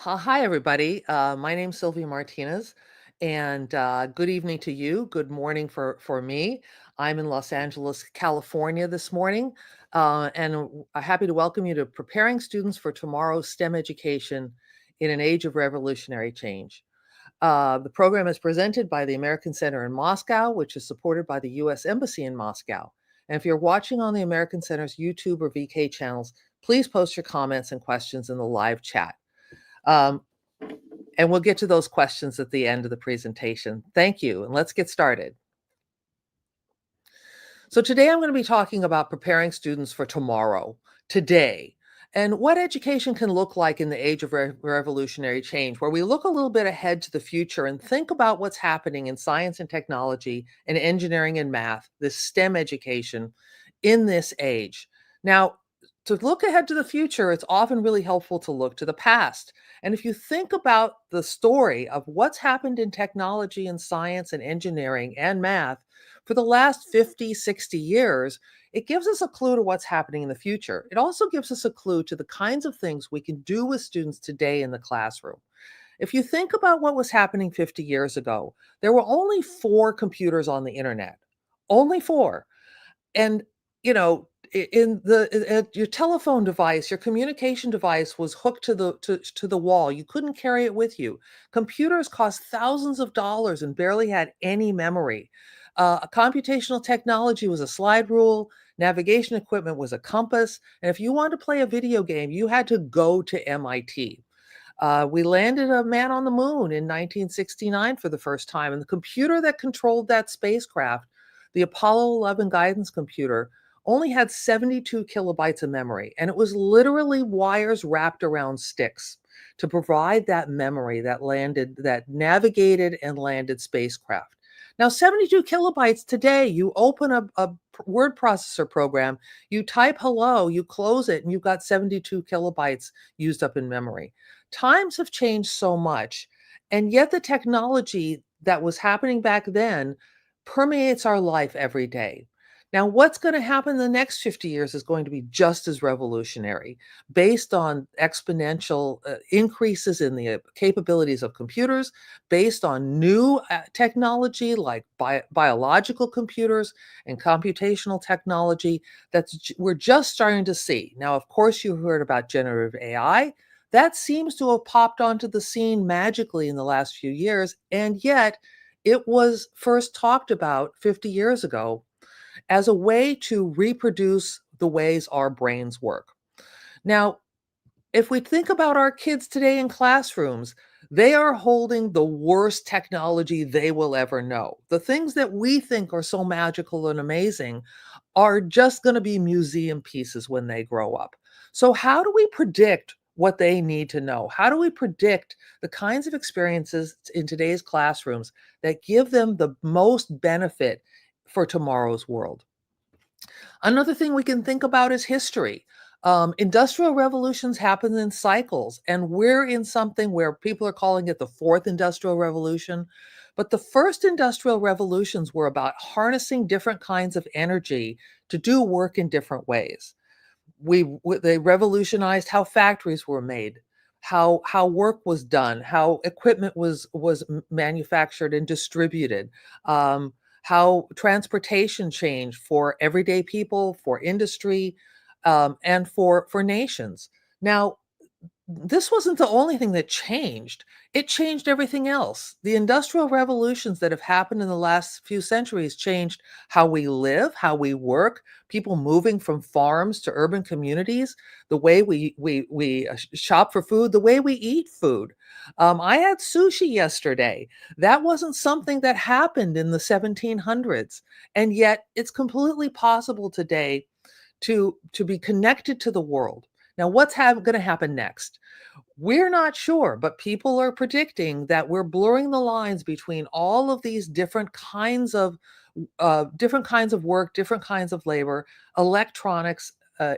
Hi, everybody. My name's Sylvia Martinez, and good evening to you. Good morning for me. I'm in Los Angeles, California this morning, and happy to welcome you to Preparing Students for Tomorrow's STEM Education in an Age of Revolutionary Change. The program is presented by the American Center in Moscow, which is supported by the U.S. Embassy in Moscow. And if you're watching on the American Center's YouTube or VK channels, please post your comments and questions in the live chat. Um, and we'll get to those questions at the end of the presentation. Thank you, and let's get started. So today I'm going to be talking about preparing students for tomorrow, today, and what education can look like in the age of revolutionary change, where we look a little bit ahead to the future and think about what's happening in science and technology and engineering and math, this STEM education in this age. Now, to look ahead to the future, it's often really helpful to look to the past. And if you think about the story of what's happened in technology and science and engineering and math for the last 50, 60 years, it gives us a clue to what's happening in the future. It also gives us a clue to the kinds of things we can do with students today in the classroom. If you think about what was happening 50 years ago, there were only 4 computers on the internet, only 4. And, you know, your telephone device, your communication device was hooked to the wall. You couldn't carry it with you. Computers cost thousands of dollars and barely had any memory. Computational technology was a slide rule. Navigation equipment was a compass. And if you wanted to play a video game, you had to go to MIT. We landed a man on the moon in 1969 for the first time, and the computer that controlled that spacecraft, the Apollo 11 guidance computer, only had 72 kilobytes of memory, and it was literally wires wrapped around sticks to provide that memory that navigated and landed spacecraft. Now, 72 kilobytes today, you open a word processor program, you type hello, you close it, and you've got 72 kilobytes used up in memory. Times have changed so much, and yet the technology that was happening back then permeates our life every day. Now, what's going to happen in the next 50 years is going to be just as revolutionary, based on exponential increases in the capabilities of computers, based on new technology like biological computers and computational technology we're just starting to see. Now, of course, you heard about generative AI. That seems to have popped onto the scene magically in the last few years, and yet it was first talked about 50 years ago as a way to reproduce the ways our brains work. Now, if we think about our kids today in classrooms, they are holding the worst technology they will ever know. The things that we think are so magical and amazing are just going to be museum pieces when they grow up. So, how do we predict what they need to know? How do we predict the kinds of experiences in today's classrooms that give them the most benefit for tomorrow's world? Another thing we can think about is history. Industrial revolutions happen in cycles, and we're in something where people are calling it the fourth industrial revolution. But the first industrial revolutions were about harnessing different kinds of energy to do work in different ways. They revolutionized how factories were made, how work was done, how equipment was manufactured and distributed, how transportation changed for everyday people, for industry, and for nations. Now, this wasn't the only thing that changed. It changed everything else. The industrial revolutions that have happened in the last few centuries changed how we live, how we work, people moving from farms to urban communities, the way we shop for food, the way we eat food. I had sushi yesterday. That wasn't something that happened in the 1700s, and yet it's completely possible today to be connected to the world. Now, what's going to happen next? We're not sure, but people are predicting that we're blurring the lines between all of these different kinds of work, different kinds of labor, electronics,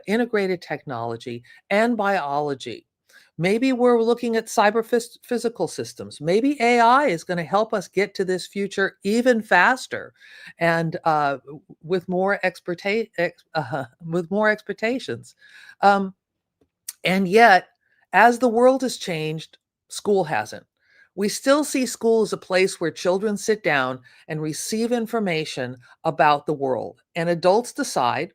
integrated technology, and biology. Maybe we're looking at physical systems. Maybe AI is going to help us get to this future even faster, and with more with more expectations. Um, and yet, as the world has changed, School hasn't. We still see school as a place where children sit down and receive information about the world, and adults decide,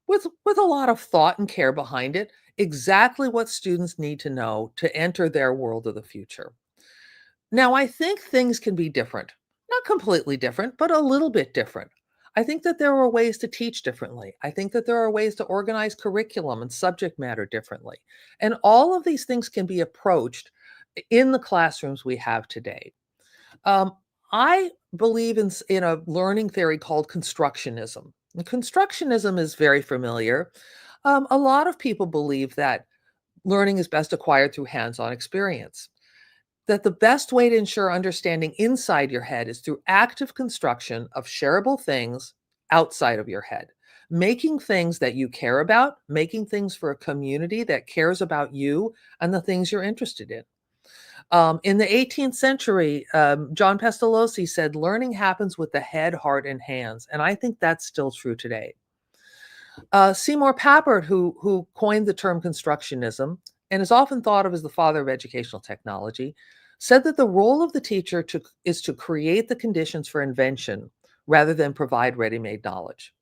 with a lot of thought and care behind it, exactly what students need to know to enter their world of the future. Now, I think things can be different. Not completely different, but a little bit different. I think that there are ways to teach differently. I think that there are ways to organize curriculum and subject matter differently. And all of these things can be approached in the classrooms we have today. Um, I believe in a learning theory called constructionism. And constructionism is very familiar. A lot of people believe that learning is best acquired through hands on experience, that the best way to ensure understanding inside your head is through active construction of shareable things outside of your head, making things that you care about, making things for a community that cares about you and the things you're interested in. In the 18th century, John Pestalozzi said, learning happens with the head, heart, and hands. And I think that's still true today. Seymour Papert, who coined the term constructionism and is often thought of as the father of educational technology, said that the role of the teacher is to create the conditions for invention rather than provide ready-made knowledge.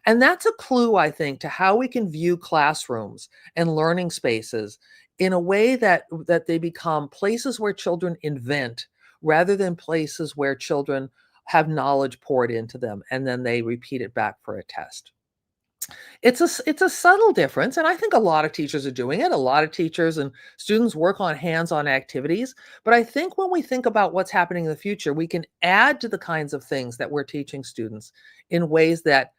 And that's a clue, I think, to how we can view classrooms and learning spaces in a way that they become places where children invent rather than places where children have knowledge poured into them and then they repeat it back for a test. It's a subtle difference, and I think a lot of teachers are doing it. A lot of teachers and students work on hands-on activities, but I think when we think about what's happening in the future, we can add to the kinds of things that we're teaching students in ways that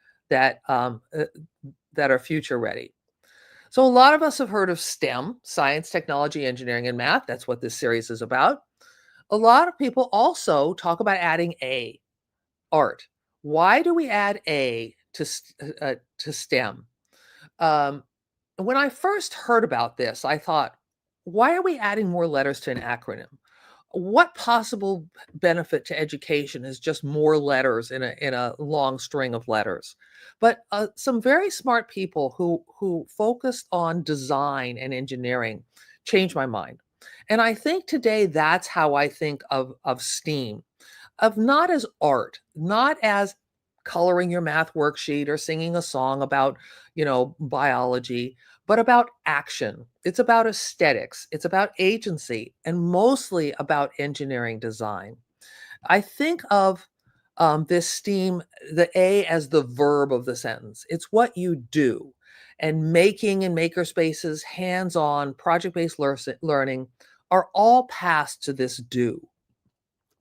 are future ready. So a lot of us have heard of STEM, science, technology, engineering, and math. That's what this series is about. A lot of people also talk about adding A, art. Why do we add A to STEM? Um, when I first heard about this, I thought, why are we adding more letters to an acronym? What possible benefit to education is just more letters in a long string of letters? But some very smart people who focused on design and engineering changed my mind. And I think today that's how I think of STEAM, of not as art, not as coloring your math worksheet or singing a song about, biology, but about action. It's about aesthetics, it's about agency, and mostly about engineering design. I think of this STEAM, the A as the verb of the sentence. It's what you do. And making and maker spaces, hands on, project based learning are all paths to this do.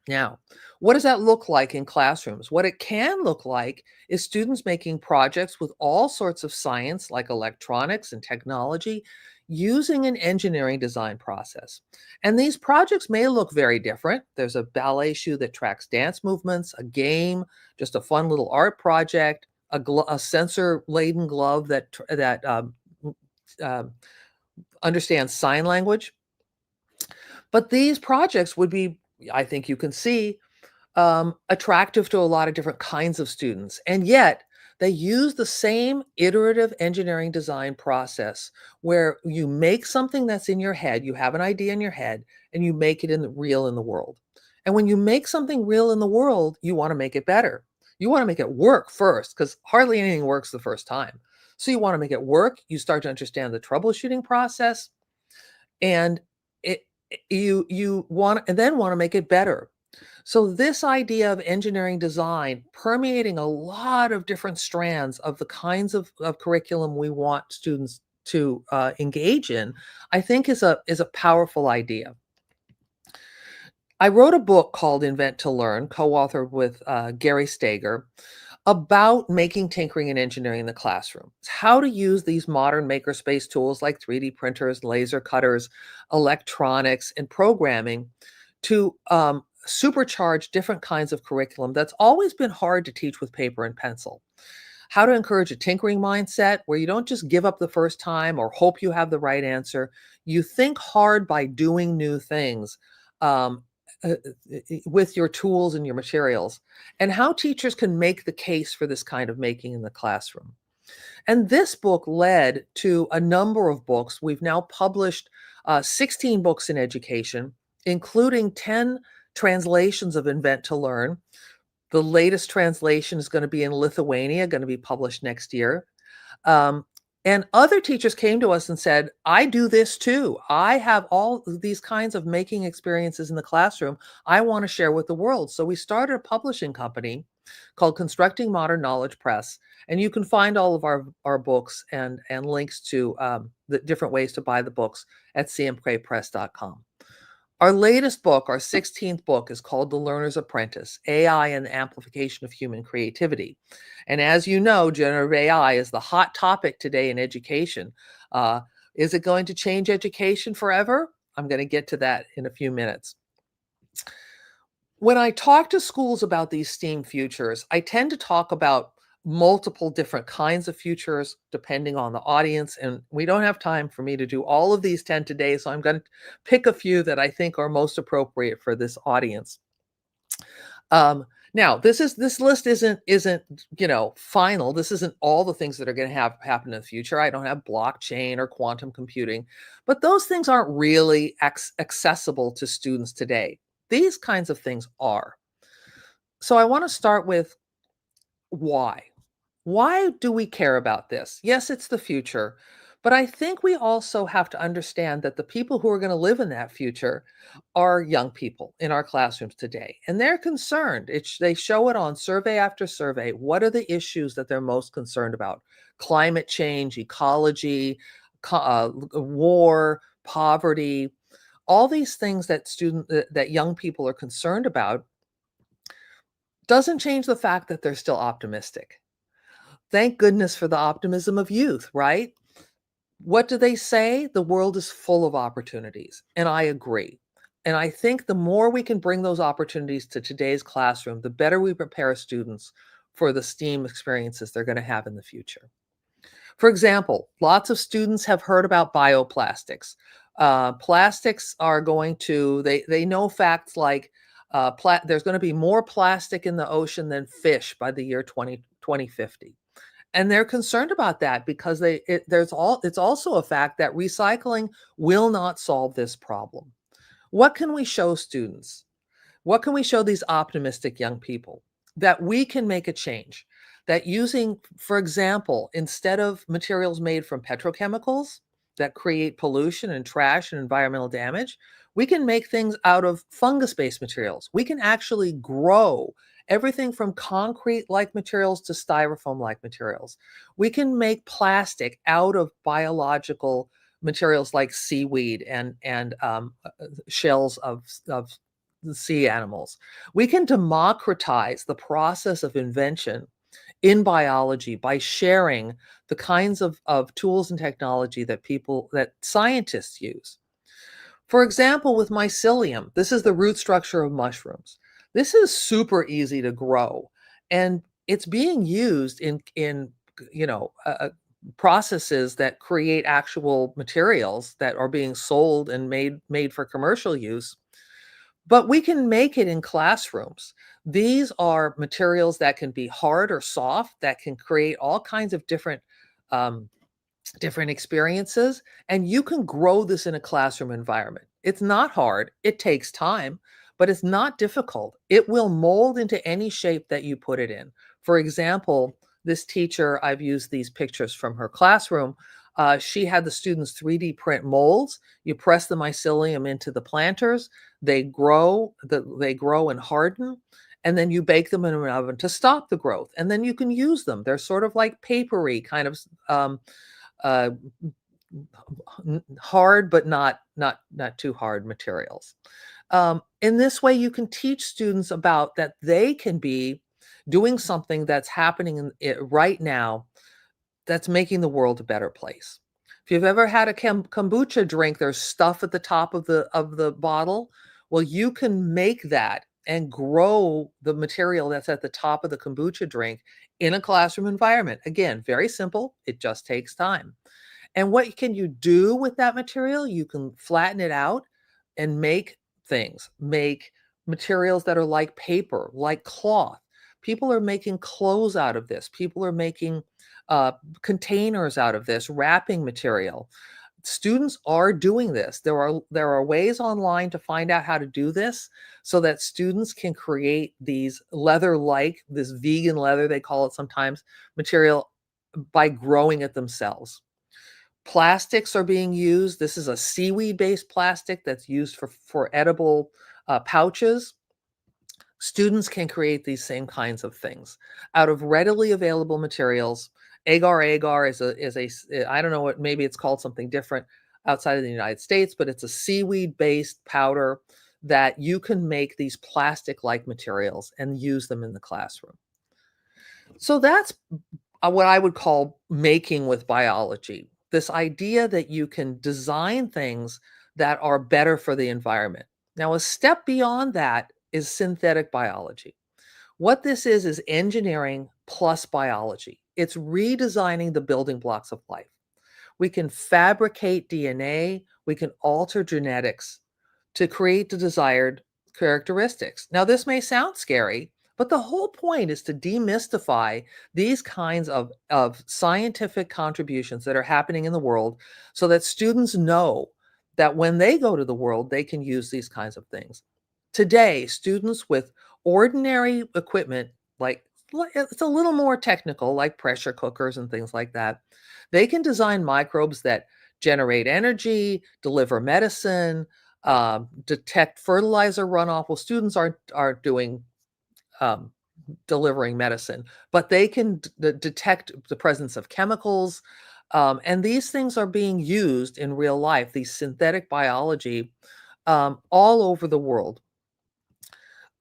Now, what does that look like in classrooms? What it can look like is students making projects with all sorts of science, like electronics and technology, using an engineering design process. And these projects may look very different. There's a ballet shoe that tracks dance movements, a game, just a fun little art project, a sensor-laden glove that uh, understands sign language. But these projects would be, I think you can see, attractive to a lot of different kinds of students. And yet, they use the same iterative engineering design process where you make something that's in your head, you have an idea in your head, and you make it real in the world. And when you make something real in the world, you want to make it better. You want to make it work first, because hardly anything works the first time. So you want to make it work. You start to understand the troubleshooting process, and it you want and then want to make it better. So this idea of engineering design permeating a lot of different strands of the kinds of curriculum we want students to engage in, I think is a powerful idea. I wrote a book called Invent to Learn, co-authored with Gary Stager, about making tinkering and engineering in the classroom. It's how to use these modern makerspace tools like 3D printers, laser cutters, electronics, and programming to supercharge different kinds of curriculum that's always been hard to teach with paper and pencil. How to encourage a tinkering mindset where you don't just give up the first time or hope you have the right answer. You think hard by doing new things. Um, with your tools and your materials, and how teachers can make the case for this kind of making in the classroom. And this book led to a number of books. We've now published 16 books in education, including 10 translations of Invent to Learn. The latest translation is going to be in Lithuania, going to be published next year. Um, and other teachers came to us and said, I do this too. I have all these kinds of making experiences in the classroom I want to share with the world. So we started a publishing company called Constructing Modern Knowledge Press. And you can find all of our books and links to the different ways to buy the books at cmkpress.com. Our latest book, our 16th book, is called The Learner's Apprentice: AI and the Amplification of Human Creativity. And as you know, generative AI is the hot topic today in education. Uh, is it going to change education forever? I'm going to get to that in a few minutes. When I talk to schools about these STEAM futures, I tend to talk about multiple different kinds of futures depending on the audience. And we don't have time for me to do all of these 10 today. So I'm going to pick a few that I think are most appropriate for this audience. Now, this list isn't final. This isn't all the things that are going to happen in the future. I don't have blockchain or quantum computing, but those things aren't really accessible to students today. These kinds of things are. So I want to start with why. Why do we care about this? Yes, it's the future, but I think we also have to understand that the people who are going to live in that future are young people in our classrooms today, and they're concerned. They show it on survey after survey. What are the issues that they're most concerned about? Climate change, ecology, war, poverty, all these things that young people are concerned about doesn't change the fact that they're still optimistic. Thank goodness for the optimism of youth, right? What do they say? The world is full of opportunities. And I agree. And I think the more we can bring those opportunities to today's classroom, the better we prepare students for the STEAM experiences they're going to have in the future. For example, lots of students have heard about bioplastics. Plastics are going to, they know facts like there's going to be more plastic in the ocean than fish by the year 2050. And they're concerned about that because it's also a fact that recycling will not solve this problem. What can we show students? What can we show these optimistic young people? That we can make a change. That using, for example, instead of materials made from petrochemicals that create pollution and trash and environmental damage, we can make things out of fungus-based materials. We can actually grow everything from concrete-like materials to styrofoam-like materials. We can make plastic out of biological materials like seaweed and shells of the sea animals. We can democratize the process of invention in biology by sharing the kinds of tools and technology that scientists use. For example, with mycelium, this is the root structure of mushrooms. This is super easy to grow, and it's being used in processes that create actual materials that are being sold and made for commercial use. But we can make it in classrooms. These are materials that can be hard or soft, that can create all kinds of um, different experiences, and you can grow this in a classroom environment. It's not hard, it takes time, but it's not difficult. It will mold into any shape that you put it in. For example, this teacher, I've used these pictures from her classroom. She had the students 3D print molds. You press the mycelium into the planters, they grow and harden, and then you bake them in an oven to stop the growth. And then you can use them. They're sort of like papery, kind of uh, hard, but not too hard materials. In this way, you can teach students about that they can be doing something that's happening right now that's making the world a better place. If you've ever had a kombucha drink, there's stuff at the top of the bottle. Well, you can make that and grow the material that's at the top of the kombucha drink in a classroom environment. Again, very simple. It just takes time. And what can you do with that material? You can flatten it out and make things, make materials that are like paper, like cloth. People are making clothes out of this. People are making uh, containers out of this, wrapping material. Students are doing this. There are ways online to find out how to do this so that students can create these leather-like, this vegan leather, they call it sometimes, material by growing it themselves. Plastics are being used. This is a seaweed-based plastic that's used for edible pouches. Students can create these same kinds of things out of readily available materials. Agar I don't know what, maybe it's called something different outside of the United States, but it's a seaweed-based powder that you can make these plastic-like materials and use them in the classroom. So that's what I would call making with biology. This idea that you can design things that are better for the environment. Now, a step beyond that is synthetic biology. What this is engineering plus biology. It's redesigning the building blocks of life. We can fabricate DNA, we can alter genetics to create the desired characteristics. Now, this may sound scary, but the whole point is to demystify these kinds of scientific contributions that are happening in the world so that students know that when they go to the world, they can use these kinds of things. Today, students with ordinary equipment, like it's a little more technical, like pressure cookers and things like that, they can design microbes that generate energy, deliver medicine, detect fertilizer runoff. Well, students aren't doing um, delivering medicine, but they can detect the presence of chemicals, and these things are being used in real life. These synthetic biology all over the world.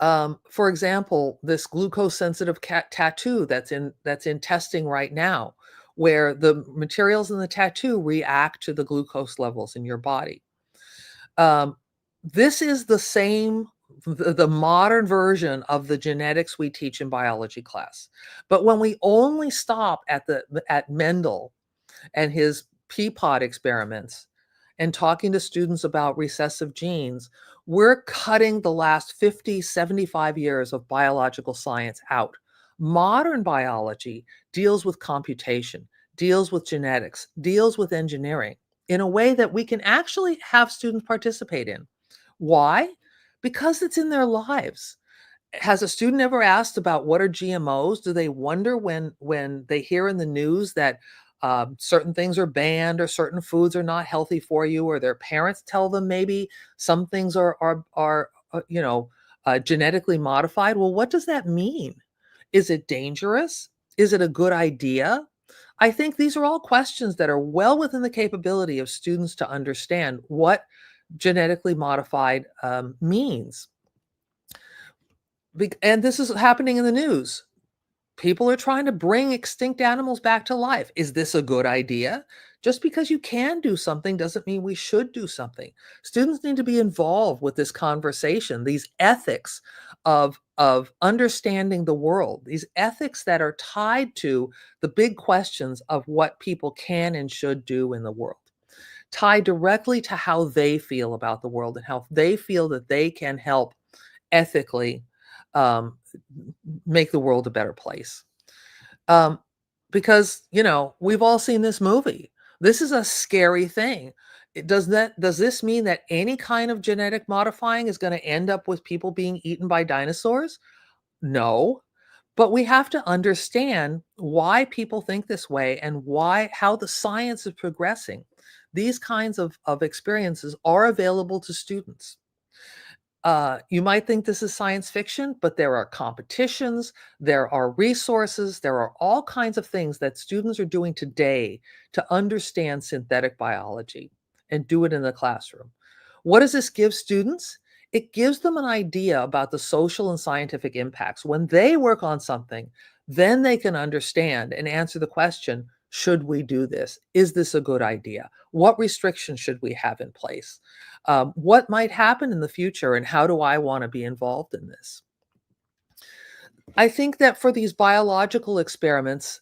For example, this glucose-sensitive cat tattoo that's in testing right now, where the materials in the tattoo react to the glucose levels in your body. Um, this is the modern version of the genetics we teach in biology class. But when we only stop at Mendel and his pea pod experiments and talking to students about recessive genes, we're cutting the last 50, 75 years of biological science out. Modern biology deals with computation, deals with genetics, deals with engineering in a way that we can actually have students participate in. Why? Because it's in their lives. Has a student ever asked about what are GMOs? Do they wonder when they hear in the news that certain things are banned or certain foods are not healthy for you, or their parents tell them maybe some things are genetically modified? Well, what does that mean? Is it dangerous? Is it a good idea? I think these are all questions that are well within the capability of students to understand what genetically modified means. And this is happening in the news. People are trying to bring extinct animals back to life. Is this a good idea? Just because you can do something doesn't mean we should do something. Students need to be involved with this conversation, these ethics of understanding the world, these ethics that are tied to the big questions of what people can and should do in the world, tied directly to how they feel about the world and how they feel that they can help ethically um, make the world a better place. Um, because, we've all seen this movie. This is a scary thing. Does this mean that any kind of genetic modifying is going to end up with people being eaten by dinosaurs? No. But we have to understand why people think this way and how the science is progressing. These kinds of experiences are available to students. You might think this is science fiction, but there are competitions, there are resources, there are all kinds of things that students are doing today to understand synthetic biology and do it in the classroom. What does this give students? It gives them an idea about the social and scientific impacts. When they work on something, then they can understand and answer the question, should we do this? Is this a good idea? What restrictions should we have in place? What might happen in the future, and how do I want to be involved in this? I think that for these biological experiments,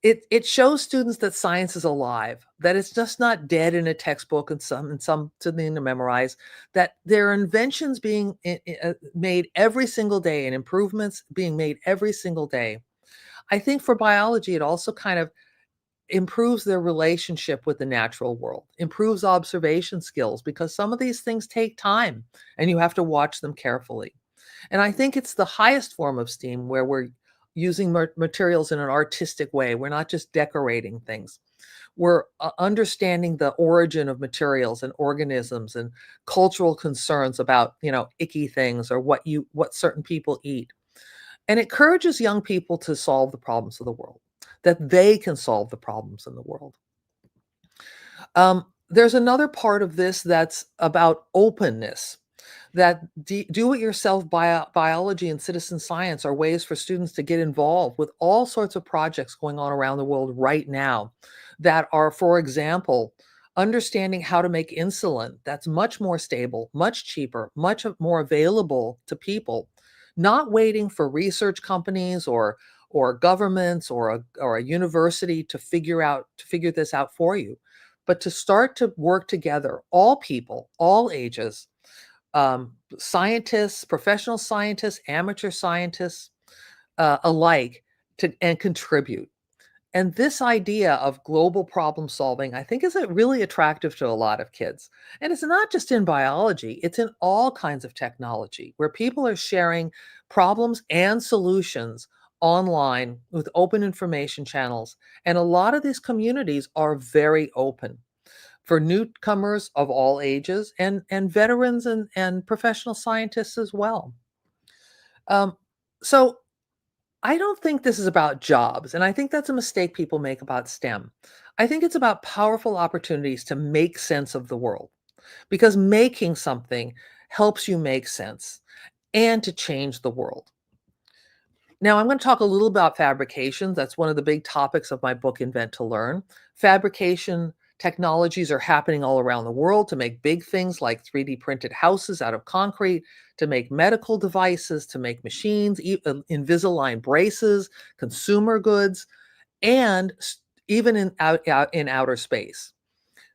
it shows students that science is alive, that it's just not dead in a textbook and something to memorize, that there are inventions being made every single day and improvements being made every single day. I think for biology, it also kind of improves their relationship with the natural world, improves observation skills because some of these things take time and you have to watch them carefully. And I think it's the highest form of STEAM where we're using materials in an artistic way. We're not just decorating things. We're understanding the origin of materials and organisms and cultural concerns about, icky things or what certain people eat. And it encourages young people to solve the problems of the world, that they can solve the problems in the world. There's another part of this that's about openness, that do-it-yourself biology and citizen science are ways for students to get involved with all sorts of projects going on around the world right now that are, for example, understanding how to make insulin that's much more stable, much cheaper, much more available to people, not waiting for research companies or governments or a university to figure this out for you, but to start to work together, all people, all ages, scientists, professional scientists, amateur scientists, alike, and contribute. And this idea of global problem solving, I think, is really attractive to a lot of kids. And it's not just in biology, it's in all kinds of technology where people are sharing problems and solutions online with open information channels. And a lot of these communities are very open for newcomers of all ages and veterans and professional scientists as well. Um, so I don't think this is about jobs, and I think that's a mistake people make about STEM. I think it's about powerful opportunities to make sense of the world because making something helps you make sense and to change the world. Now, I'm going to talk a little about fabrications. That's one of the big topics of my book, Invent to Learn. Fabrication technologies are happening all around the world to make big things like 3D printed houses out of concrete, to make medical devices, to make machines, Invisalign braces, consumer goods, and even in outer space.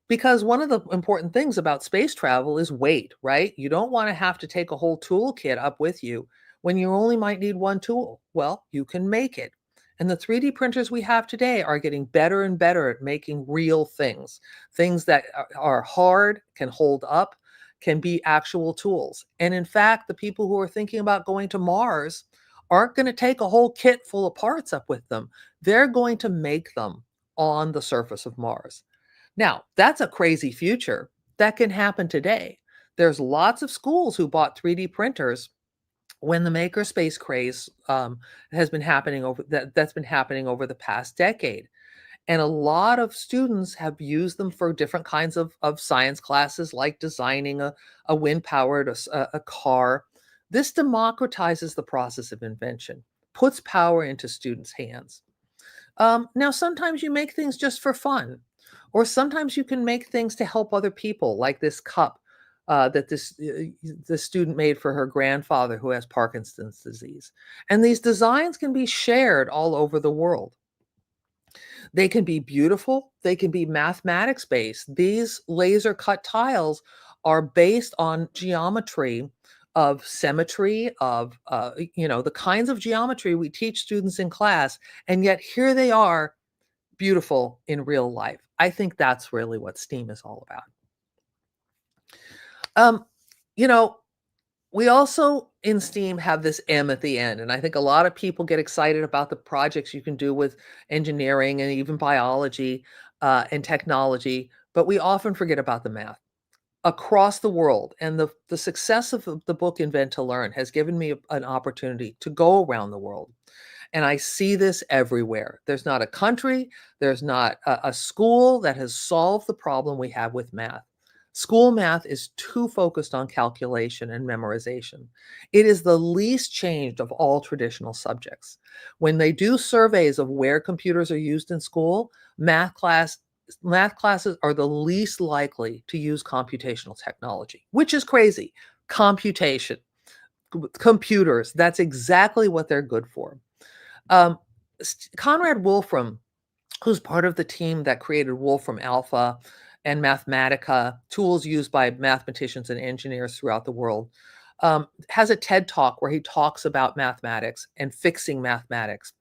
Because one of the important things about space travel is weight, right? You don't want to have to take a whole toolkit up with you when you only might need one tool. Well, you can make it. And the 3D printers we have today are getting better and better at making real things that are hard, can hold up, can be actual tools. And in fact, the people who are thinking about going to Mars aren't going to take a whole kit full of parts up with them. They're going to make them on the surface of Mars. Now, that's a crazy future. That can happen today. There's lots of schools who bought 3D printers when the makerspace craze has been happening that's been happening over the past decade. And a lot of students have used them for different kinds of science classes, like designing a wind-powered a car. This democratizes the process of invention, puts power into students' hands. Now, sometimes you make things just for fun, or sometimes you can make things to help other people, like this cup that this student made for her grandfather who has Parkinson's disease. And these designs can be shared all over the world. They can be beautiful. They can be mathematics based. These laser cut tiles are based on geometry of symmetry, of the kinds of geometry we teach students in class, and yet here they are, beautiful in real life. I think that's really what STEAM is all about. Um, you know, we also in STEAM have this M at the end, and I think a lot of people get excited about the projects you can do with engineering and even biology and technology, but we often forget about the math across the world. And the success of the book Invent to Learn has given me an opportunity to go around the world. And I see this everywhere. There's not a country, there's not a school that has solved the problem we have with math. School math is too focused on calculation and memorization. It is the least changed of all traditional subjects. When they do surveys of where computers are used in school, math classes are the least likely to use computational technology, which is crazy. Computation, computers, that's exactly what they're good for. Um, Conrad Wolfram, who's part of the team that created Wolfram Alpha and Mathematica, tools used by mathematicians and engineers throughout the world, has a TED Talk where he talks about mathematics and fixing mathematics.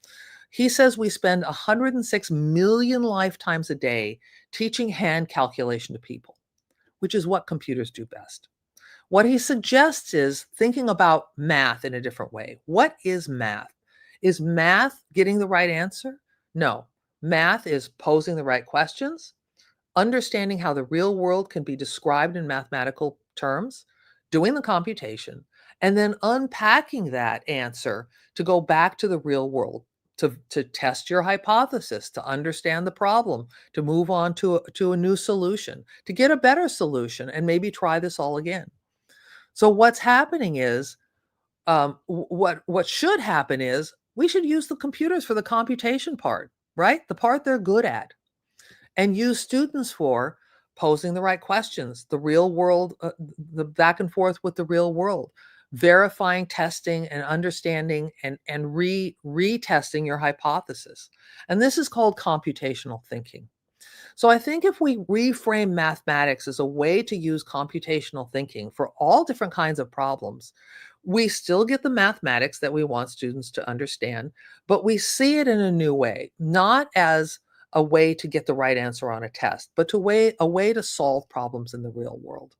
He says we spend 106 million lifetimes a day teaching hand calculation to people, which is what computers do best. What he suggests is thinking about math in a different way. What is math? Is math getting the right answer? No. Math is posing the right questions, understanding how the real world can be described in mathematical terms, doing the computation, and then unpacking that answer to go back to the real world, to test your hypothesis, to understand the problem, to move on to a new solution, to get a better solution, and maybe try this all again. So what's happening is, what should happen is we should use the computers for the computation part, right? The part they're good at, and use students for posing the right questions, the real world, the back and forth with the real world, verifying, testing, and understanding, and retesting your hypothesis. And this is called computational thinking. So I think if we reframe mathematics as a way to use computational thinking for all different kinds of problems, we still get the mathematics that we want students to understand, but we see it in a new way, not as a way to get the right answer on a test, but a way to solve problems in the real world.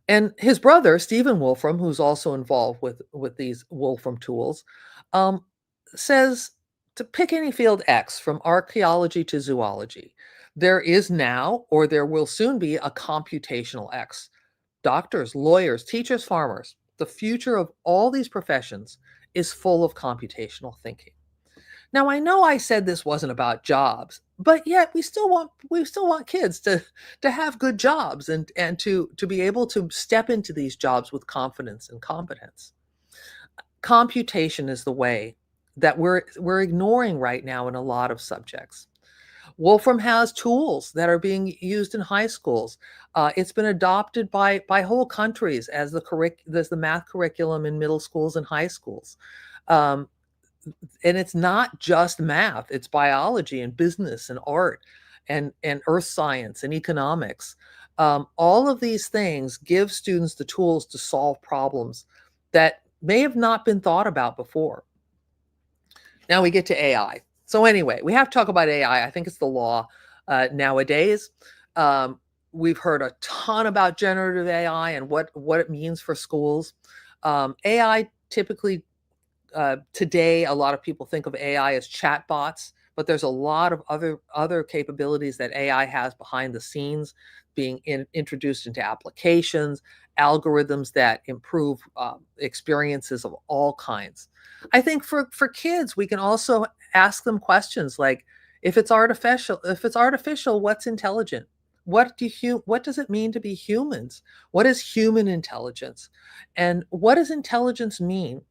And his brother, Stephen Wolfram, who's also involved with these Wolfram tools, um, says to pick any field X, from archaeology to zoology. There is now, or there will soon be, a computational X. Doctors, lawyers, teachers, farmers. The future of all these professions is full of computational thinking. Now, I know I said this wasn't about jobs, but yet we still want kids to have good jobs, and to be able to step into these jobs with confidence and competence. Computation is the way that we're ignoring right now in a lot of subjects. Wolfram has tools that are being used in high schools. It's been adopted by whole countries as the math curriculum in middle schools and high schools. Um, and it's not just math, it's biology and business and art and earth science and economics. All of these things give students the tools to solve problems that may have not been thought about before. Now we get to AI. So anyway, we have to talk about AI. I think it's the law nowadays. We've heard a ton about generative AI and what it means for schools. AI typically, today, a lot of people think of AI as chatbots, but there's a lot of other capabilities that AI has behind the scenes being introduced into applications, algorithms that improve experiences of all kinds. I think for kids, we can also ask them questions like, if it's artificial, what's intelligent? What does it mean to be humans? What is human intelligence? And what does intelligence mean?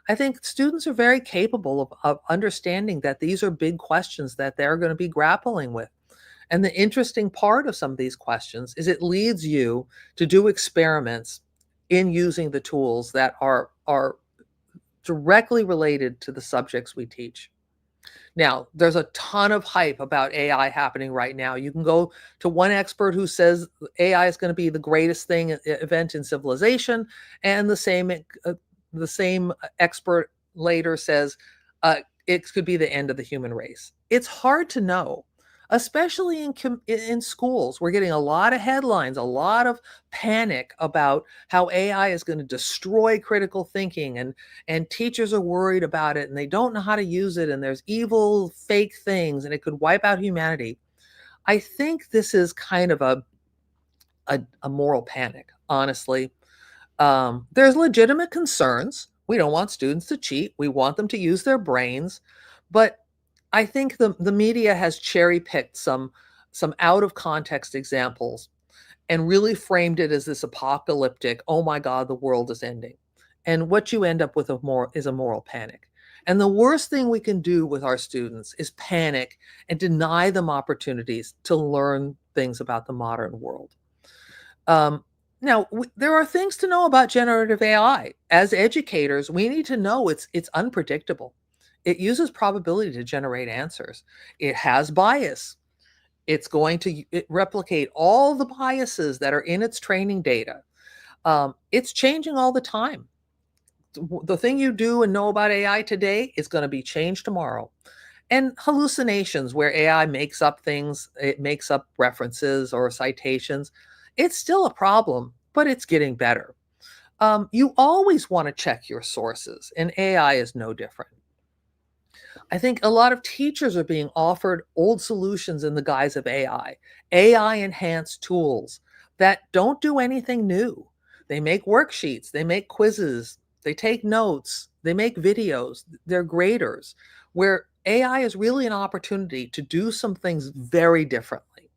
I think students are very capable of understanding that these are big questions that they're going to be grappling with. And the interesting part of some of these questions is it leads you to do experiments in using the tools that are directly related to the subjects we teach. Now, there's a ton of hype about AI happening right now. You can go to one expert who says AI is going to be the greatest event in civilization, and the same expert later says it could be the end of the human race. It's hard to know, especially in schools. We're getting a lot of headlines, a lot of panic about how AI is going to destroy critical thinking, and teachers are worried about it, and they don't know how to use it, and there's evil fake things, and it could wipe out humanity. I think this is kind of a moral panic, honestly. There's legitimate concerns. We don't want students to cheat. We want them to use their brains. But I think the media has cherry picked some out of context examples and really framed it as this apocalyptic, oh my God, the world is ending. And what you end up with is a moral panic. And the worst thing we can do with our students is panic and deny them opportunities to learn things about the modern world. Um, Now, there are things to know about generative AI. As educators, we need to know it's unpredictable. It uses probability to generate answers. It has bias. It's going to replicate all the biases that are in its training data. It's changing all the time. The thing you do and know about AI today is going to be changed tomorrow. And hallucinations, where AI makes up things, it makes up references or citations, it's still a problem, but it's getting better. You always want to check your sources, and AI is no different. I think a lot of teachers are being offered old solutions in the guise of AI enhanced tools that don't do anything new. They make worksheets, they make quizzes, they take notes, they make videos, they're graders, where AI is really an opportunity to do some things very differently.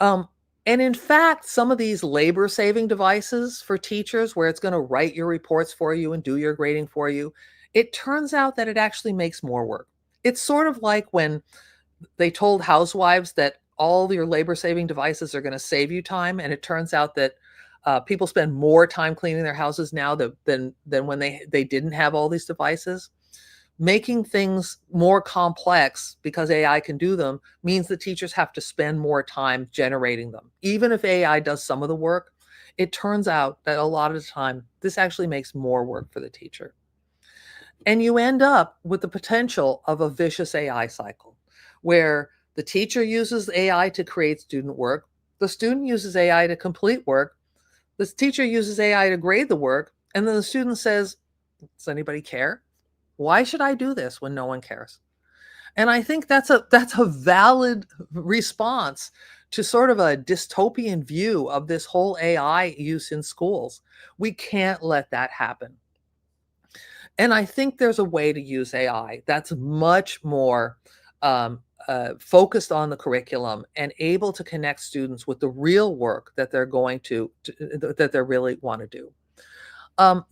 Um, and in fact, some of these labor saving devices for teachers, where it's going to write your reports for you and do your grading for you, it turns out that it actually makes more work. It's sort of like when they told housewives that all your labor saving devices are going to save you time. And it turns out that people spend more time cleaning their houses now than when they didn't have all these devices. Making things more complex because AI can do them means the teachers have to spend more time generating them. Even if AI does some of the work, it turns out that a lot of the time, this actually makes more work for the teacher. And you end up with the potential of a vicious AI cycle where the teacher uses AI to create student work, the student uses AI to complete work, the teacher uses AI to grade the work, and then the student says, does anybody care? Why should I do this when no one cares? And I think that's a valid response to sort of a dystopian view of this whole AI use in schools. We can't let that happen. And I think there's a way to use AI that's much more focused on the curriculum and able to connect students with the real work that they're going that they really want to do.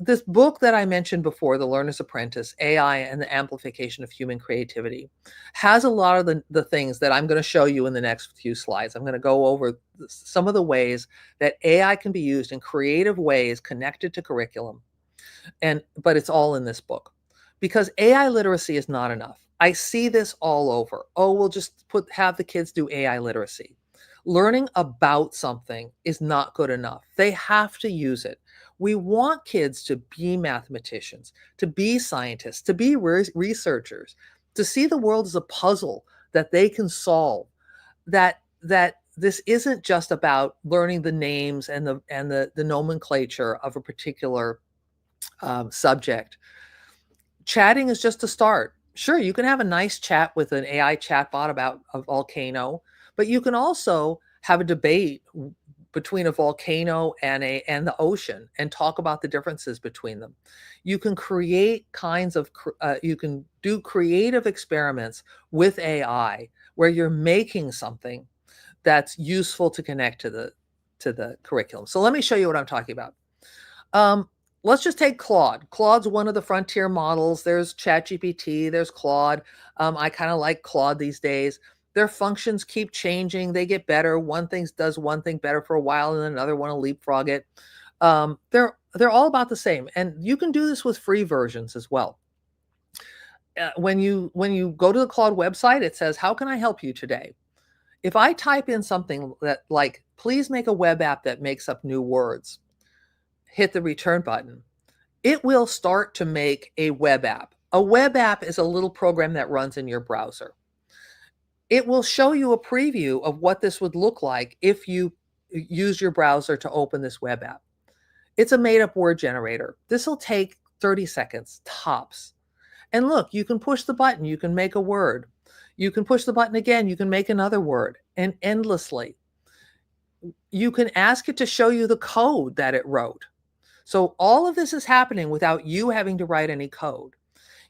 This book that I mentioned before, The Learner's Apprentice, AI and the Amplification of Human Creativity, has a lot of the things that I'm going to show you in the next few slides. I'm going to go over some of the ways that AI can be used in creative ways connected to curriculum. But it's all in this book, because AI literacy is not enough. I see this all over. Oh, we'll just have the kids do AI literacy. Learning about something is not good enough. They have to use it. We want kids to be mathematicians, to be scientists, to be researchers, to see the world as a puzzle that they can solve. That this isn't just about learning the names and the nomenclature of a particular subject. Chatting is just a start. Sure, you can have a nice chat with an AI chatbot about a volcano, but you can also have a debate between a volcano and the ocean and talk about the differences between them. You can create you can do creative experiments with AI where you're making something that's useful to connect to the curriculum. So let me show you what I'm talking about. Um, let's just take Claude. Claude's one of the frontier models. There's ChatGPT, there's Claude. I kind of like Claude these days. Their functions keep changing. They get better. One thing does one thing better for a while, and another one will leapfrog it. They're all about the same, and you can do this with free versions as well. When you go to the Claude website, it says, "How can I help you today?" If I type in something that like, "Please make a web app that makes up new words," hit the return button, it will start to make a web app. A web app is a little program that runs in your browser. It will show you a preview of what this would look like if you use your browser to open this web app. It's a made up word generator. This will take 30 seconds tops. And look, you can push the button, you can make a word. You can push the button again, you can make another word, and endlessly. You can ask it to show you the code that it wrote. So all of this is happening without you having to write any code.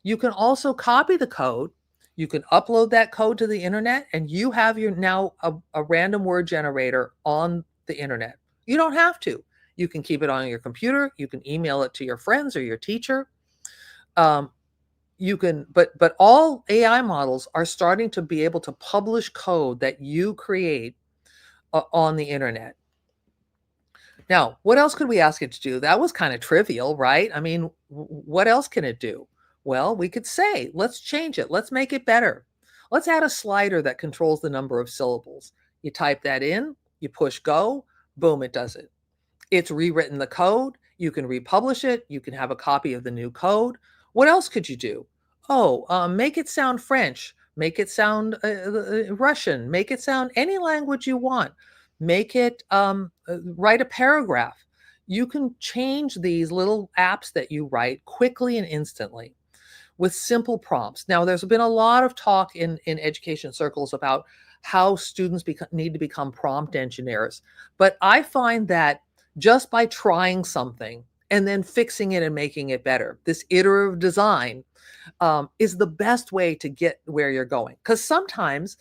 You can also copy the code. You can upload that code to the internet, and you have now a random word generator on the internet. You don't have to. You can keep it on your computer. You can email it to your friends or your teacher. But all AI models are starting to be able to publish code that you create on the internet. Now, what else could we ask it to do? That was kind of trivial, right? I mean, what else can it do? Well, we could say, let's change it. Let's make it better. Let's add a slider that controls the number of syllables. You type that in, you push go, boom, it does it. It's rewritten the code. You can republish it. You can have a copy of the new code. What else could you do? Oh, make it sound French. Make it sound Russian. Make it sound any language you want. Make it write a paragraph. You can change these little apps that you write quickly and instantly with simple prompts. Now, there's been a lot of talk in education circles about how students need to become prompt engineers. But I find that just by trying something and then fixing it and making it better, this iterative design is the best way to get where you're going. Because sometimes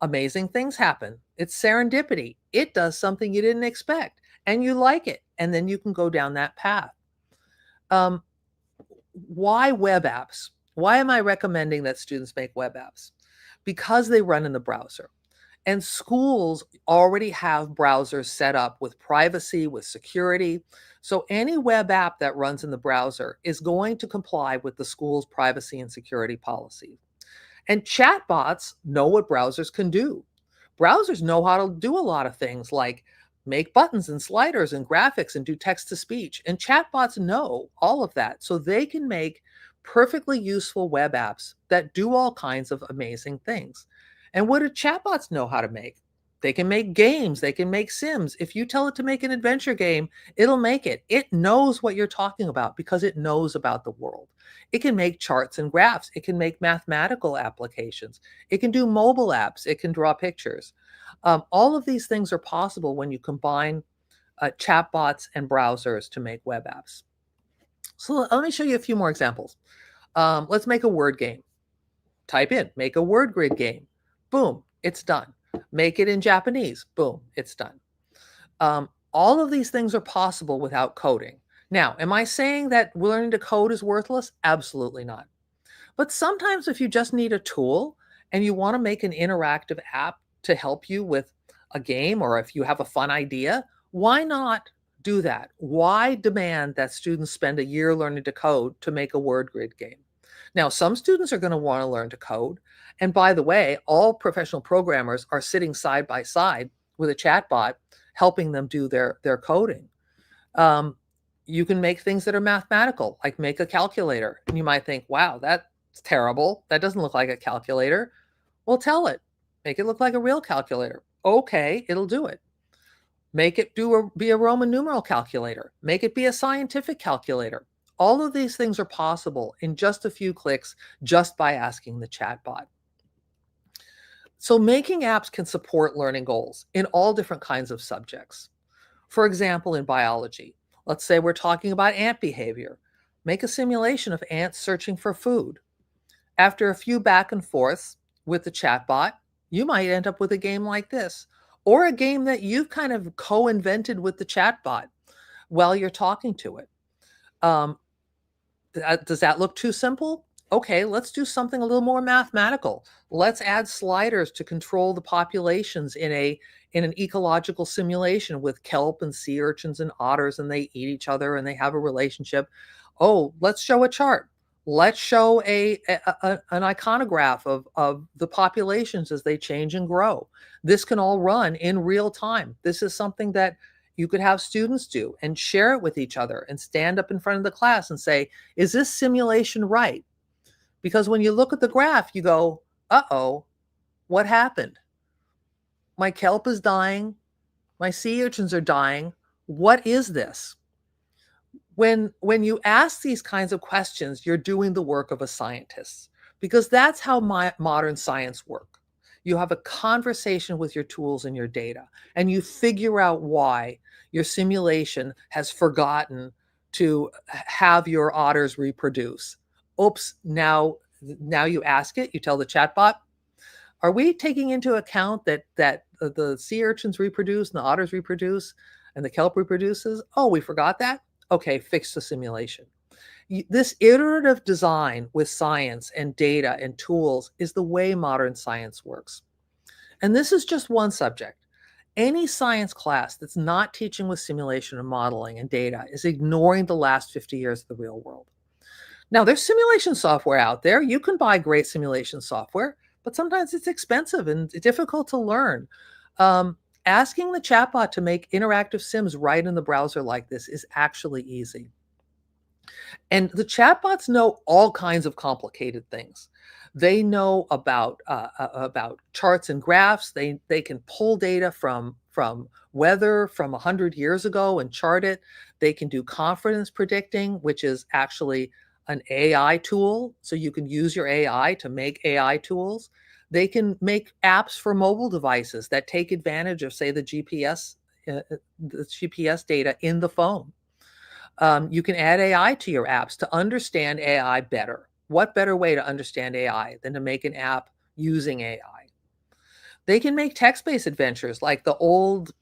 amazing things happen. It's serendipity. It does something you didn't expect and you like it. And then you can go down that path. Um, why web apps? Why am I recommending that students make web apps? Because they run in the browser. And schools already have browsers set up with privacy, with security. So any web app that runs in the browser is going to comply with the school's privacy and security policy. And chatbots know what browsers can do. Browsers know how to do a lot of things like make buttons and sliders and graphics and do text to speech. And chatbots know all of that. So they can make perfectly useful web apps that do all kinds of amazing things. And what do chatbots know how to make? They can make games, they can make sims. If you tell it to make an adventure game, it'll make it. It knows what you're talking about because it knows about the world. It can make charts and graphs. It can make mathematical applications. It can do mobile apps. It can draw pictures. All of these things are possible when you combine chatbots and browsers to make web apps. So let me show you a few more examples. Let's make a word game. Type in, make a word grid game. Boom, it's done. Make it in Japanese. Boom, it's done. All of these things are possible without coding. Now, am I saying that learning to code is worthless? Absolutely not. But sometimes if you just need a tool and you want to make an interactive app to help you with a game, or if you have a fun idea, why not do that? Why demand that students spend a year learning to code to make a word grid game? Now, some students are going to want to learn to code. And by the way, all professional programmers are sitting side by side with a chatbot helping them do their coding. You can make things that are mathematical, like make a calculator. And you might think, wow, that's terrible. That doesn't look like a calculator. Well, tell it. Make it look like a real calculator. Okay, it'll do it. Make it be a Roman numeral calculator. Make it be a scientific calculator. All of these things are possible in just a few clicks just by asking the chatbot. So making apps can support learning goals in all different kinds of subjects. For example, in biology, let's say we're talking about ant behavior. Make a simulation of ants searching for food. After a few back and forths with the chatbot, you might end up with a game like this, or a game that you've kind of co-invented with the chatbot while you're talking to it. Does that look too simple? Okay, let's do something a little more mathematical. Let's add sliders to control the populations in an ecological simulation with kelp and sea urchins and otters, and they eat each other and they have a relationship. Oh, let's show a chart. Let's show an iconograph of the populations as they change and grow. This can all run in real time. This is something that you could have students do and share it with each other and stand up in front of the class and say, is this simulation right? Because when you look at the graph, you go, uh-oh, what happened? My kelp is dying. My sea urchins are dying. What is this? When you ask these kinds of questions, you're doing the work of a scientist, because that's how modern science works. You have a conversation with your tools and your data, and you figure out why your simulation has forgotten to have your otters reproduce. Oops, now you ask it, you tell the chatbot, are we taking into account that the sea urchins reproduce and the otters reproduce and the kelp reproduces? Oh, we forgot that? Okay, fix the simulation. This iterative design with science and data and tools is the way modern science works. And this is just one subject. Any science class that's not teaching with simulation and modeling and data is ignoring the last 50 years of the real world. Now, there's simulation software out there. You can buy great simulation software, but sometimes it's expensive and difficult to learn. asking the chatbot to make interactive sims right in the browser like this is actually easy. And the chatbots know all kinds of complicated things. They know about charts and graphs. They can pull data from weather from 100 years ago and chart it. They can do confidence predicting, which is actually an AI tool. So you can use your AI to make AI tools. They can make apps for mobile devices that take advantage of, say, the GPS data in the phone. You can add AI to your apps to understand AI better. What better way to understand AI than to make an app using AI? They can make text-based adventures like the old,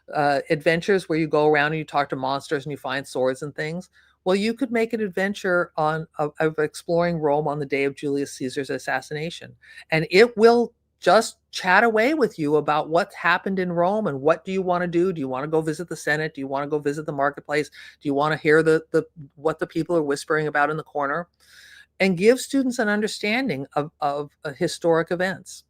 adventures where you go around and you talk to monsters and you find swords and things. Well, you could make an adventure of exploring Rome on the day of Julius Caesar's assassination, and it will just chat away with you about what's happened in Rome and what do you want to do? Do you want to go visit the Senate? Do you want to go visit the marketplace? Do you want to hear the what the people are whispering about in the corner? And give students an understanding of historic events.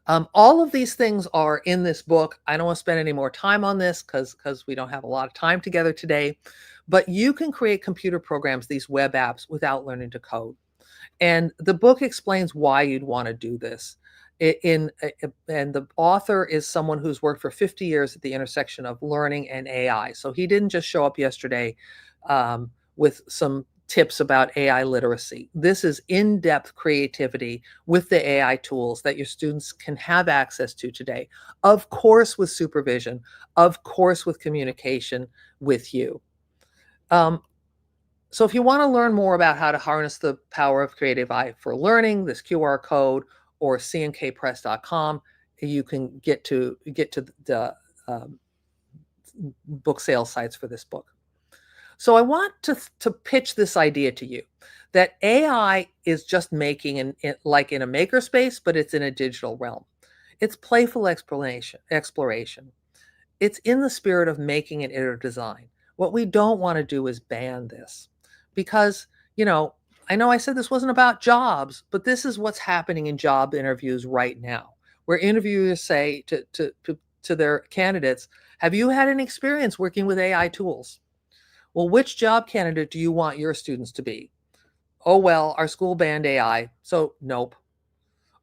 All of these things are in this book. I don't want to spend any more time on this because we don't have a lot of time together today. But you can create computer programs, these web apps, without learning to code. And the book explains why you'd want to do this. And the author is someone who's worked for 50 years at the intersection of learning and AI. So he didn't just show up yesterday with some tips about AI literacy. This is in-depth creativity with the AI tools that your students can have access to today. Of course, with supervision, of course, with communication with you. So if you want to learn more about how to harness the power of creative AI for learning, this QR code or cnkpress.com, you can get to the book sales sites for this book. So I want to pitch this idea to you that AI is just making like in a makerspace, but it's in a digital realm. It's playful exploration. It's in the spirit of making an iterative design. What we don't want to do is ban this because, I know I said this wasn't about jobs, but this is what's happening in job interviews right now, where interviewers say to their candidates, have you had any experience working with AI tools? Well, which job candidate do you want your students to be? Oh, well, our school banned AI, so nope.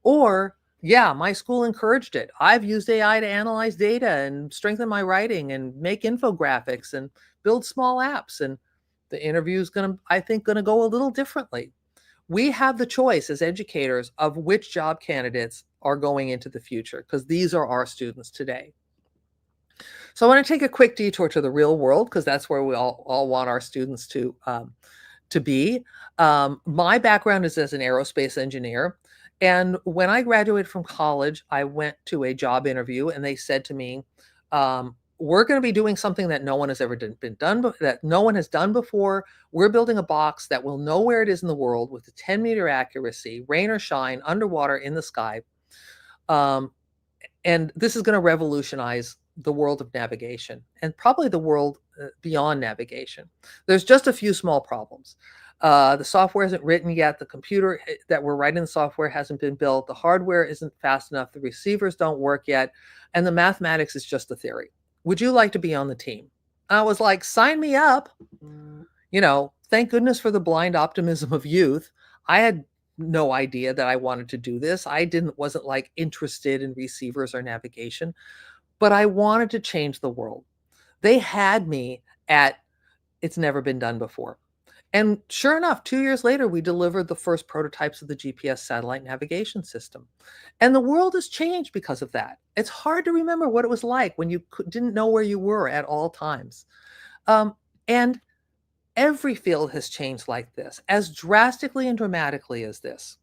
Or, yeah, my school encouraged it. I've used AI to analyze data and strengthen my writing and make infographics and build small apps. And the interview is I think, going to go a little differently. We have the choice as educators of which job candidates are going into the future because these are our students today. So I want to take a quick detour to the real world because that's where we all want our students to be. My background is as an aerospace engineer. And when I graduated from college, I went to a job interview and they said to me, we're going to be doing something that no one has ever that no one has done before. We're building a box that will know where it is in the world with a 10-meter accuracy, rain or shine, underwater, in the sky. And this is going to revolutionize the world of navigation and probably the world beyond navigation. There's just a few small problems. The software isn't written yet. The computer that we're writing the software hasn't been built. The hardware isn't fast enough. The receivers don't work yet. And the mathematics is just a theory. Would you like to be on the team? I was like, sign me up. Thank goodness for the blind optimism of youth. I had no idea that I wanted to do this. I wasn't like interested in receivers or navigation, but I wanted to change the world. They had me at it's never been done before. And sure enough, 2 years later, we delivered the first prototypes of the GPS satellite navigation system. And the world has changed because of that. It's hard to remember what it was like when you didn't know where you were at all times. And every field has changed like this, as drastically and dramatically as this.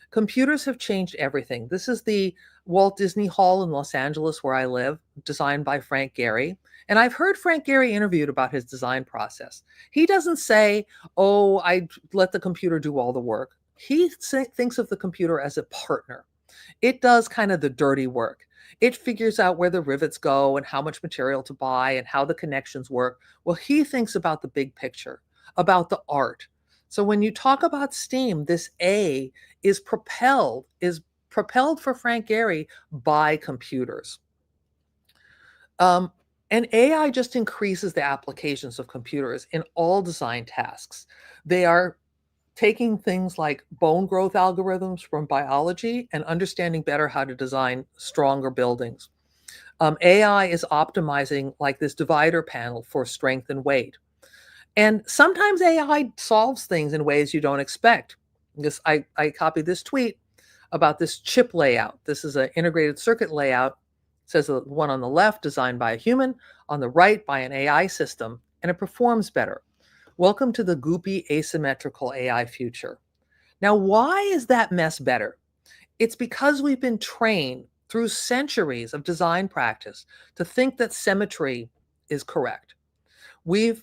Computers have changed everything. This is the Walt Disney Hall in Los Angeles, where I live, designed by Frank Gehry. And I've heard Frank Gehry interviewed about his design process. He doesn't say, oh, I let the computer do all the work. He thinks of the computer as a partner. It does kind of the dirty work. It figures out where the rivets go and how much material to buy and how the connections work. Well, he thinks about the big picture, about the art. So when you talk about STEAM, this A is propelled for Frank Gehry by computers. Um, and AI just increases the applications of computers in all design tasks. They are taking things like bone growth algorithms from biology and understanding better how to design stronger buildings. AI is optimizing like this divider panel for strength and weight. And sometimes AI solves things in ways you don't expect. I copied this tweet about this chip layout. This is an integrated circuit layout. It says the one on the left designed by a human, on the right by an AI system, and it performs better. Welcome to the goopy asymmetrical AI future. Now, why is that mess better? It's because we've been trained through centuries of design practice to think that symmetry is correct. We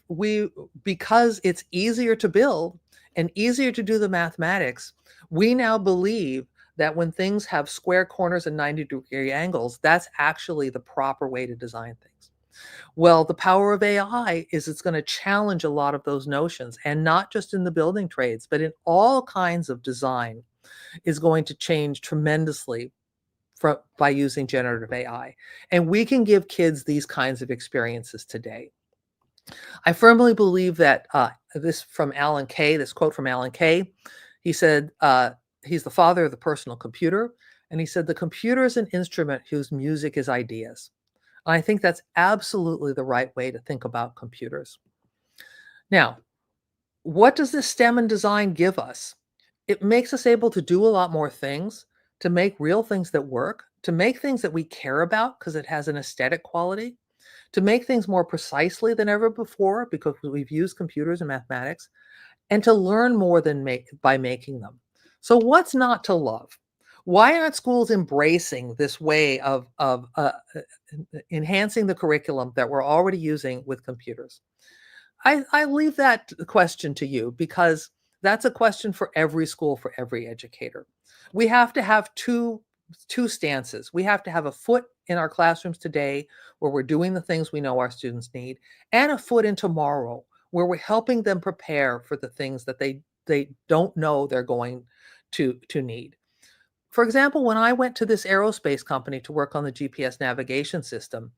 because it's easier to build and easier to do the mathematics, we now believe that when things have square corners and 90-degree angles, that's actually the proper way to design things. Well, the power of AI is it's going to challenge a lot of those notions, and not just in the building trades, but in all kinds of design is going to change tremendously by using generative AI. And we can give kids these kinds of experiences today. I firmly believe that this from Alan Kay, this quote from Alan Kay, he said, he's the father of the personal computer. And he said, the computer is an instrument whose music is ideas. And I think that's absolutely the right way to think about computers. Now, what does this STEM and design give us? It makes us able to do a lot more things, to make real things that work, to make things that we care about because it has an aesthetic quality, to make things more precisely than ever before because we've used computers and mathematics, and to learn more by making them. So what's not to love? Why aren't schools embracing this way of enhancing the curriculum that we're already using with computers? I leave that question to you because that's a question for every school, for every educator. We have to have two stances. We have to have a foot in our classrooms today where we're doing the things we know our students need, and a foot in tomorrow where we're helping them prepare for the things that they don't know they're going to need. For example, when I went to this aerospace company to work on the GPS navigation system,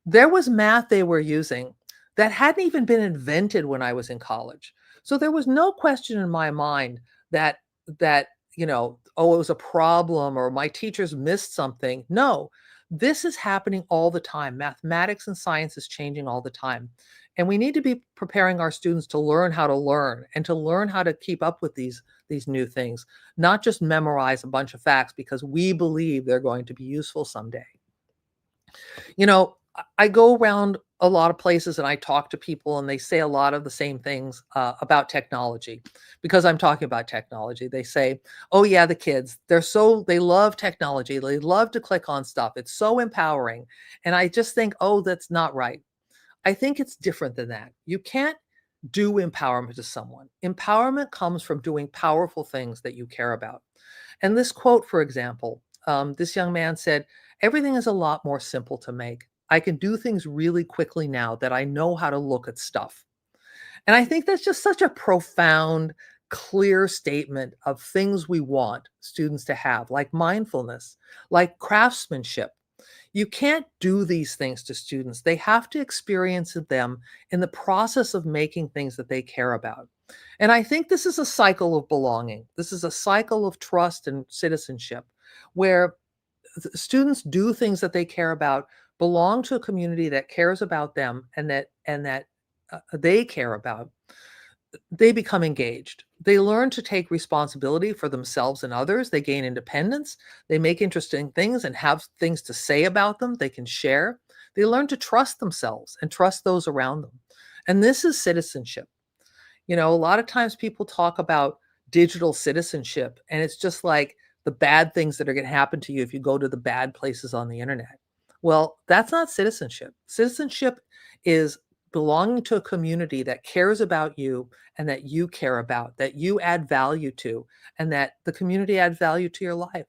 there was math they were using that hadn't even been invented when I was in college. So there was no question in my mind that that, oh, it was a problem or my teachers missed something. No, this is happening all the time. Mathematics and science is changing all the time. And we need to be preparing our students to learn how to learn and to learn how to keep up with these new things, not just memorize a bunch of facts because we believe they're going to be useful someday. I go around a lot of places and I talk to people and they say a lot of the same things about technology because I'm talking about technology. They say, oh yeah, the kids, they love technology. They love to click on stuff. It's so empowering. And I just think, oh, that's not right. I think it's different than that. You can't do empowerment to someone. Empowerment comes from doing powerful things that you care about. And this quote, for example, this young man said, everything is a lot more simple to make. I can do things really quickly now that I know how to look at stuff. And I think that's just such a profound, clear statement of things we want students to have, like mindfulness, like craftsmanship. You can't do these things to students. They have to experience them in the process of making things that they care about. And I think this is a cycle of belonging. This is a cycle of trust and citizenship where students do things that they care about, belong to a community that cares about them and that they care about. They become engaged. They learn to take responsibility for themselves and others. They gain independence. They make interesting things and have things to say about them they can share. They learn to trust themselves and trust those around them. And this is citizenship. A lot of times people talk about digital citizenship, and it's just like the bad things that are going to happen to you if you go to the bad places on the internet. Well, that's not citizenship. Citizenship is belonging to a community that cares about you and that you care about, that you add value to, and that the community adds value to your life.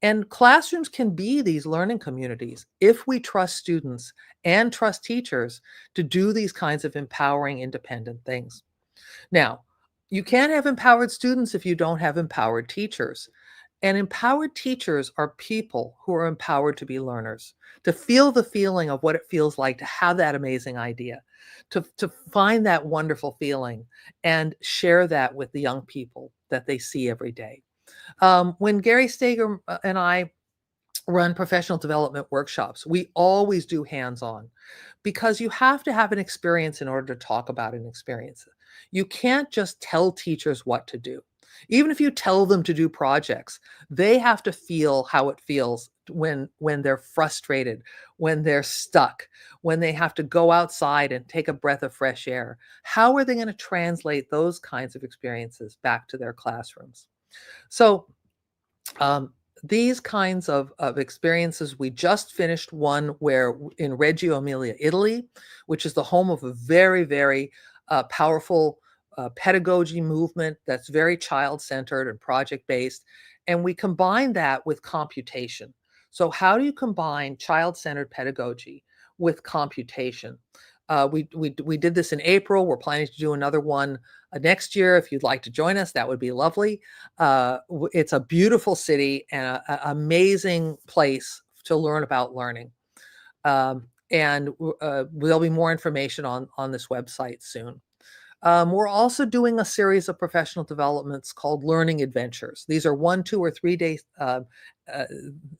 And classrooms can be these learning communities if we trust students and trust teachers to do these kinds of empowering, independent things. Now, you can't have empowered students if you don't have empowered teachers. And empowered teachers are people who are empowered to be learners, to feel the feeling of what it feels like to have that amazing idea, to find that wonderful feeling and share that with the young people that they see every day. When Gary Steger and I run professional development workshops, we always do hands-on because you have to have an experience in order to talk about an experience. You can't just tell teachers what to do. Even if you tell them to do projects, they have to feel how it feels when they're frustrated, when they're stuck, when they have to go outside and take a breath of fresh air. How are they going to translate those kinds of experiences back to their classrooms? So um, these kinds of experiences, we just finished one where in Reggio Emilia, Italy, which is the home of a very, very powerful pedagogy movement that's very child-centered and project-based. And we combine that with computation. So how do you combine child-centered pedagogy with computation? We did this in April. We're planning to do another one next year. If you'd like to join us, that would be lovely. It's a beautiful city and an amazing place to learn about learning. And there'll be more information on this website soon. We're also doing a series of professional developments called Learning Adventures. These are 1, 2, or 3 day uh,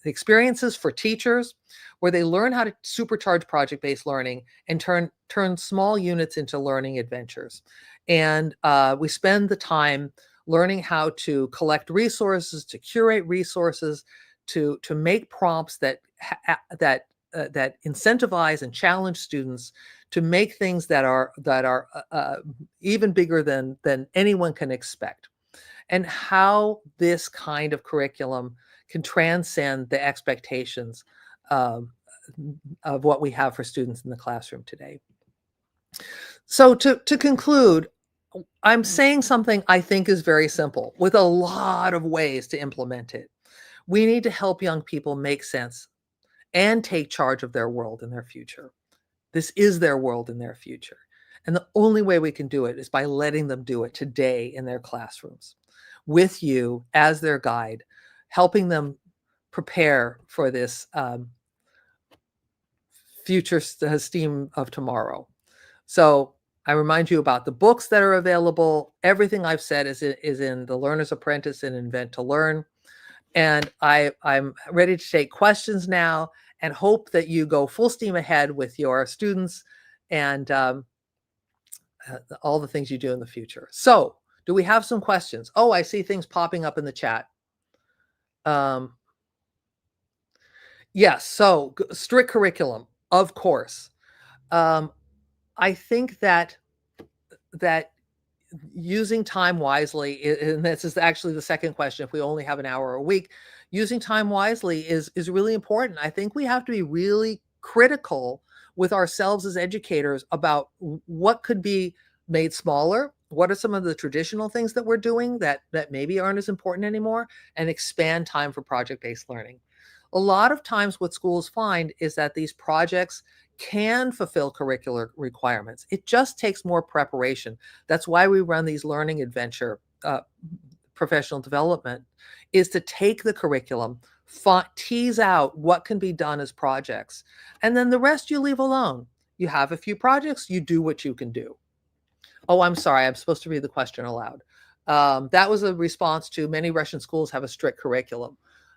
experiences for teachers where they learn how to supercharge project-based learning and turn small units into learning adventures. And we spend the time learning how to collect resources, to curate resources, to make prompts that incentivize and challenge students to make things that are even bigger than anyone can expect, and how this kind of curriculum can transcend the expectations um, of what we have for students in the classroom today. So to conclude, I'm saying something I think is very simple with a lot of ways to implement it. We need to help young people make sense and take charge of their world and their future. This is their world and their future. And the only way we can do it is by letting them do it today in their classrooms with you as their guide, helping them prepare for this future STEAM of tomorrow. So I remind you about the books that are available. Everything I've said is in The Learner's Apprentice and Invent to Learn. And I'm ready to take questions now and hope that you go full steam ahead with your students and all the things you do in the future. So do we have some questions? Oh, I see things popping up in the chat. Yes, so strict curriculum, of course. I think that using time wisely, and this is actually the second question, if we only have an hour a week, using time wisely is really important. I think we have to be really critical with ourselves as educators about what could be made smaller. What are some of the traditional things that we're doing that maybe aren't as important anymore, and expand time for project-based learning. A lot of times what schools find is that these projects can fulfill curricular requirements. It just takes more preparation. That's why we run these learning adventure professional development, is to take the curriculum, tease out what can be done as projects, and then the rest you leave alone. You have a few projects, you do what you can do. Oh, I'm sorry, I'm supposed to read the question aloud. That was a response to many Russian schools have a strict curriculum.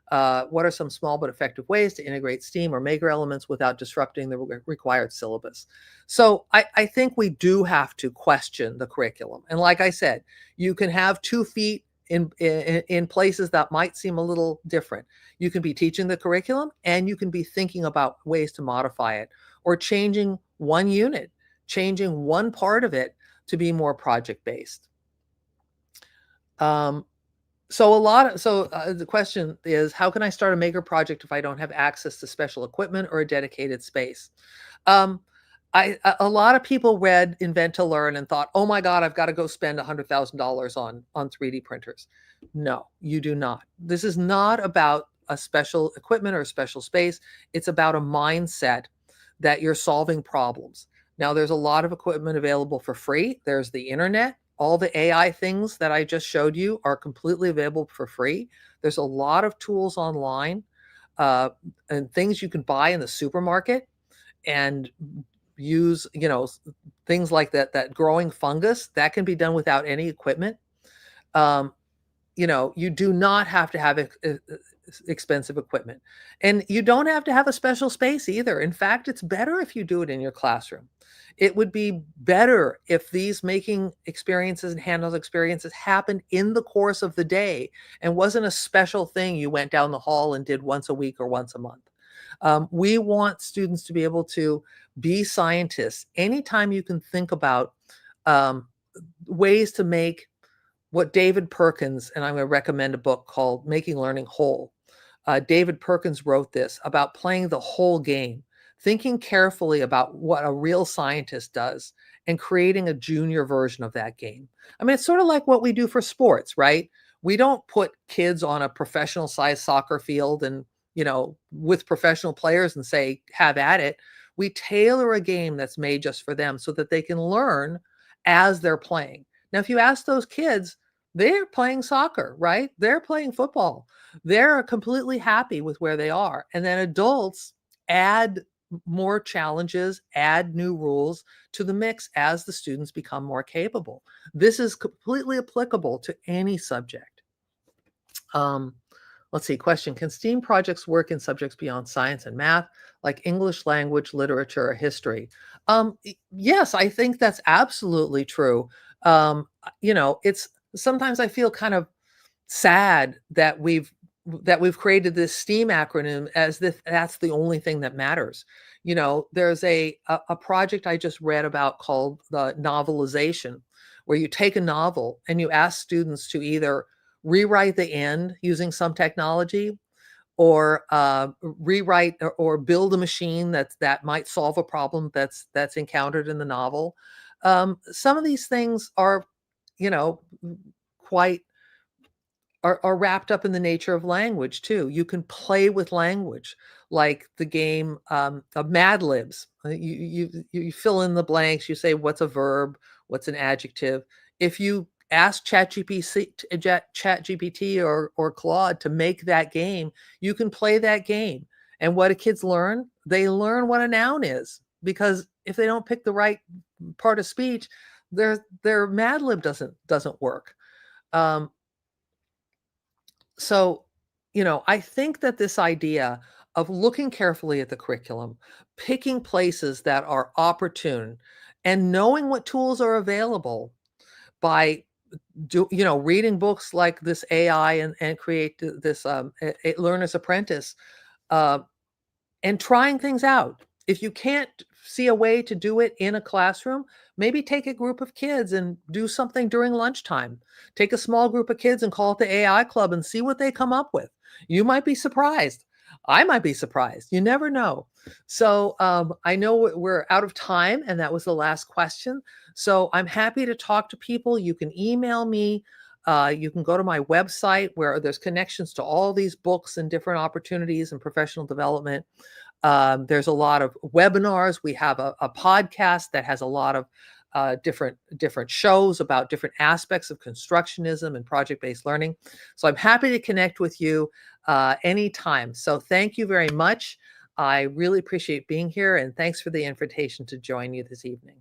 What are some small but effective ways to integrate STEAM or maker elements without disrupting the required syllabus? So I think we do have to question the curriculum. And like I said, you can have 2 feet in places that might seem a little different. You can be teaching the curriculum and you can be thinking about ways to modify it or changing one unit, changing one part of it to be more project-based. The question is, how can I start a maker project if I don't have access to special equipment or a dedicated space? Um, a lot of people read Invent to Learn and thought, oh my God, I've got to go spend $100,000 on 3D printers. No, you do not. This is not about a special equipment or a special space. It's about a mindset that you're solving problems. Now, there's a lot of equipment available for free. There's the internet. all the AI things that I just showed you are completely available for free. There's a lot of tools online, uh, and things you can buy in the supermarket and use, things like that growing fungus, that can be done without any equipment. Um, you do not have to have expensive equipment. And you don't have to have a special space either. In fact, it's better if you do it in your classroom. It would be better if these making experiences and handheld experiences happened in the course of the day and wasn't a special thing you went down the hall and did once a week or once a month. We want students to be able to be scientists. Anytime you can think about um, ways to make what David Perkins, and I'm going to recommend a book called Making Learning Whole. David Perkins wrote this about playing the whole game, thinking carefully about what a real scientist does and creating a junior version of that game. I mean, it's sort of like what we do for sports, right? We don't put kids on a professional sized soccer field and, with professional players and say, have at it. We tailor a game that's made just for them so that they can learn as they're playing. Now, if you ask those kids, they're playing soccer, right? They're playing football. They're completely happy with where they are. And then adults add more challenges, add new rules to the mix as the students become more capable. This is completely applicable to any subject. Um, let's see, question. Can STEAM projects work in subjects beyond science and math, like English language, literature, or history? Yes, I think that's absolutely true. It's sometimes I feel kind of sad that we've created this STEAM acronym as if that's the only thing that matters. There's a project I just read about called the novelization, where you take a novel and you ask students to either rewrite the end using some technology or rewrite or build a machine that might solve a problem that's encountered in the novel. Some of these things are, you know, quite are wrapped up in the nature of language too. You can play with language, like the game of Mad Libs. You fill in the blanks. You say what's a verb, what's an adjective. If you ask ChatGPT or Claude to make that game, you can play that game. And what do kids learn? They learn what a noun is, because if they don't pick the right part of speech, their Mad Lib doesn't work. Um, so, I think that this idea of looking carefully at the curriculum, picking places that are opportune, and knowing what tools are available by reading books like this AI and create this learner's apprentice, uh, and trying things out. If you can't see a way to do it in a classroom, maybe take a group of kids and do something during lunchtime. Take a small group of kids and call it the AI club and see what they come up with. You might be surprised. I might be surprised. You never know. So I know we're out of time, and that was the last question. So I'm happy to talk to people. You can email me. You can go to my website where there's connections to all these books and different opportunities and professional development. There's a lot of webinars. We have a podcast that has a lot of different shows about different aspects of constructionism and project-based learning. So I'm happy to connect with you anytime. So thank you very much. I really appreciate being here, and thanks for the invitation to join you this evening.